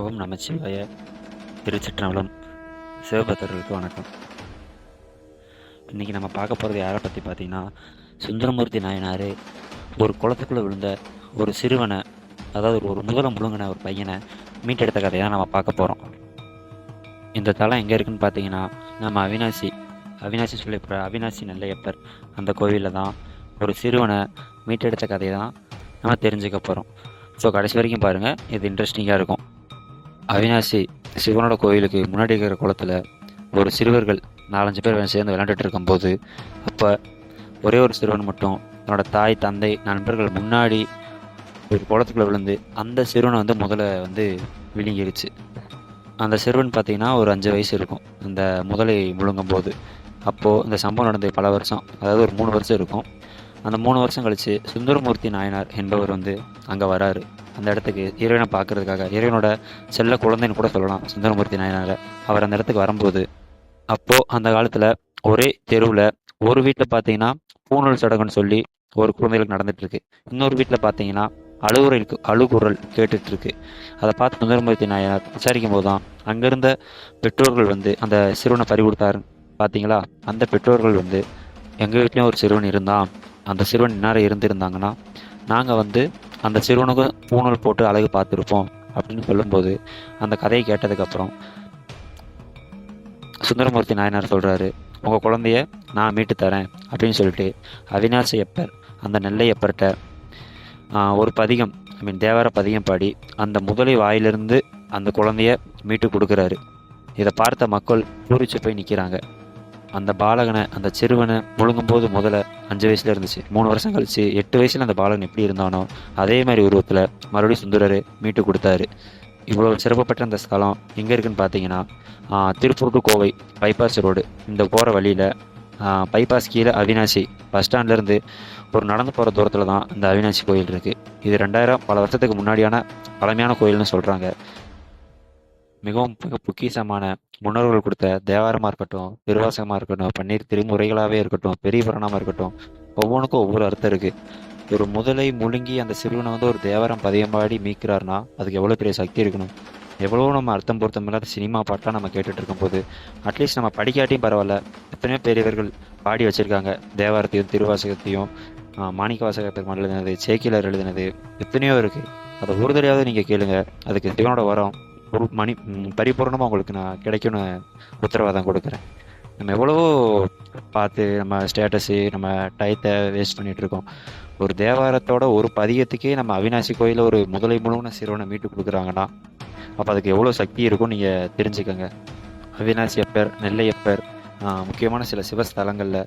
ஓம் நமச்சிவாய. திருச்சிற்றம்பலம். சிவபக்தர்களுக்கு வணக்கம். இன்றைக்கி நம்ம பார்க்க போகிறது யாரை பற்றி பார்த்தீங்கன்னா, சுந்தரமூர்த்தி நாயனார் ஒரு குளத்துக்குள்ளே விழுந்த ஒரு சிறுவனை, அதாவது ஒரு முதல முழுங்கின ஒரு பையனை மீட்டெடுத்த கதையை தான் நம்ம பார்க்க போகிறோம். இந்த தலம் எங்கே இருக்குதுன்னு பார்த்தீங்கன்னா, நம்ம அவினாசி சொல்லப்படுற அவினாசி நெல்லையப்பர் அந்த கோவிலில் தான் ஒரு சிறுவனை மீட்டெடுத்த கதையை தான் நம்ம தெரிஞ்சுக்க போகிறோம். ஸோ கடைசி வரைக்கும் பாருங்கள், இது இன்ட்ரெஸ்டிங்காக இருக்கும். அவினாசி சிவனோட கோயிலுக்கு முன்னாடி இருக்கிற குளத்தில் ஒரு சிறுவர்கள் 4-5 பேர் சேர்ந்து விளையாண்டுட்டு இருக்கும்போது, அப்போ ஒரே ஒரு சிறுவன் மட்டும் தன்னோட தாய் தந்தை நண்பர்கள் முன்னாடி ஒரு குளத்துக்குள்ளே விழுந்து அந்த சிறுவனை முதல்ல விழுங்கிருச்சு. அந்த சிறுவன் பார்த்திங்கன்னா ஒரு 5 வயசு இருக்கும் அந்த முதலை முழுங்கும் போது. அப்போது இந்த சம்பவம் நடந்து பல வருஷம், அதாவது ஒரு 3 வருஷம் இருக்கும். அந்த 3 வருஷம் கழித்து சுந்தரமூர்த்தி நாயனார் என்பவர் அங்கே வராரு. அந்த இடத்துக்கு இறைவனை பார்க்கறதுக்காக, இறைவனோட செல்ல குழந்தைன்னு கூட சொல்லலாம் சுந்தரமூர்த்தி நாயனாரை. அவர் அந்த இடத்துக்கு வரும்போது, அப்போது அந்த காலத்தில் ஒரே தெருவில் ஒரு வீட்டில் பார்த்தீங்கன்னா பூணூல் சடங்குன்னு சொல்லி ஒரு குழந்தைகளுக்கு நடந்துகிட்ருக்கு. இன்னொரு வீட்டில் பார்த்தீங்கன்னா அழுகுரல் கேட்டுட்ருக்கு. அதை பார்த்து சுந்தரமூர்த்தி நாயனார் விசாரிக்கும் போது தான் அங்கேருந்த பெற்றோர்கள் அந்த சிறுவனை பறி கொடுத்தாரு பார்த்தீங்களா. அந்த பெற்றோர்கள் எங்கள் வீட்லேயும் ஒரு சிறுவன் இருந்தான், அந்த சிறுவன் இன்னாரம் இருந்திருந்தாங்கன்னா நாங்கள் அந்த சிறுவனுக்கு பூணூல் போட்டு அழகு பார்த்துருப்போம் அப்படின்னு சொல்லும்போது, அந்த கதையை கேட்டதுக்கப்புறம் சுந்தரமூர்த்தி நாயனார் சொல்கிறாரு, உங்கள் குழந்தைய நான் மீட்டு தரேன் அப்படின்னு சொல்லிட்டு அவினாசியப்பர் அந்த நெல்லையப்பர்கிட்ட ஒரு பதிகம், தேவார பதிகம் பாடி அந்த முதலை வாயிலிருந்து அந்த குழந்தைய மீட்டு கொடுக்குறாரு. இதை பார்த்த மக்கள் பூரிச்சு போய் நிற்கிறாங்க. அந்த பாலகனை, அந்த சிறுவனை முழுங்கும்போது முதல்ல 5 வயசுல இருந்துச்சு. 3 வருஷம் கழிச்சு 8 வயசுல அந்த பாலகன் எப்படி இருந்தானோ அதே மாதிரி உருவத்தில் மறுபடியும் சுந்தரர் மீட்டு கொடுத்தாரு. இவ்வளோ சிறப்புப்பட்ட அந்த ஸ்தலம் எங்கே இருக்குன்னு பார்த்தீங்கன்னா, Tiruppur to Kovai bypass road இந்த போகிற வழியில் பைபாஸ் கீழே அவினாசி பஸ் ஸ்டாண்ட்லேருந்து ஒரு நடந்து போகிற தூரத்தில் தான் இந்த அவினாசி கோயில் இருக்குது. இது 2000 பல வருஷத்துக்கு முன்னாடியான பழமையான கோயில்னு சொல்கிறாங்க. மிகவும் பொக்கிஷமான முன்னோர்கள் கொடுத்த தேவாரமாக இருக்கட்டும், திருவாசகமாக இருக்கட்டும், பன்னீர் திருமுறைகளாகவே இருக்கட்டும், பெரிய புராணமாக இருக்கட்டும், ஒவ்வொன்றுக்கும் ஒவ்வொரு அர்த்தம் இருக்குது. ஒரு முதலை முழுங்கி அந்த சிறுவனை ஒரு தேவாரம் பதியம்பாடி மீட்கிறாருன்னா அதுக்கு எவ்வளோ பெரிய சக்தி இருக்கணும். எவ்வளோ நம்ம அர்த்தம் பொருத்தம் இல்லாத சினிமா பாட்டாக நம்ம கேட்டுட்டு இருக்கும்போது, அட்லீஸ்ட் நம்ம படிக்காட்டியும் பரவாயில்ல, எத்தனையோ பெரியவர்கள் பாடி வச்சுருக்காங்க தேவாரத்தையும் திருவாசகத்தையும். மாணிக்க வாசகத்துக்கு எழுதினது, சேக்கிலர் எழுதினது எத்தனையோ இருக்குது. அதை ஒரு தடையாவது நீங்கள் கேளுங்க, அதுக்கு சிவனோட வரம் ஒரு பரிபூர்ணமாக உங்களுக்கு நான் கிடைக்கும்னு உத்தரவாதம் கொடுக்குறேன். நம்ம எவ்வளவோ பார்த்து நம்ம ஸ்டேட்டஸு நம்ம டயத்தை வேஸ்ட் பண்ணிகிட்ருக்கோம். ஒரு தேவாரத்தோட ஒரு பதியத்துக்கே நம்ம அவினாசி கோயிலில் ஒரு முதலை முழுவன சிறுவனை மீட்டு கொடுக்குறாங்கன்னா அப்போ அதுக்கு எவ்வளோ சக்தி இருக்கும்னு நீங்கள் தெரிஞ்சுக்கோங்க. அவினாசியப்பர், நெல்லையப்பர், முக்கியமான சில சிவஸ்தலங்களில்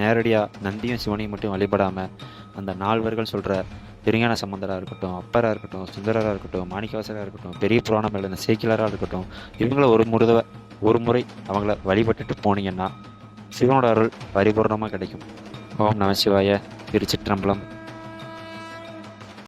நேரடியாக நந்தியும் சிவனையும் மட்டும் வழிபடாமல் அந்த 4 பேர்கள் சொல்கிற திருஞான சம்பந்தராக இருக்கட்டும், அப்பராக இருக்கட்டும், சுந்தரராக இருக்கட்டும், மாணிக்கவாசகராக இருக்கட்டும், பெரிய புராணம் எழுதின சேக்கிலராக இருக்கட்டும், இவங்கள ஒரு முறை அவங்கள வழிபட்டுட்டு போனீங்கன்னா சிவனோட அருள் பரிபூர்ணமாக கிடைக்கும். ஓம் நமசிவாய. திருச்சிற்றம்பலம்.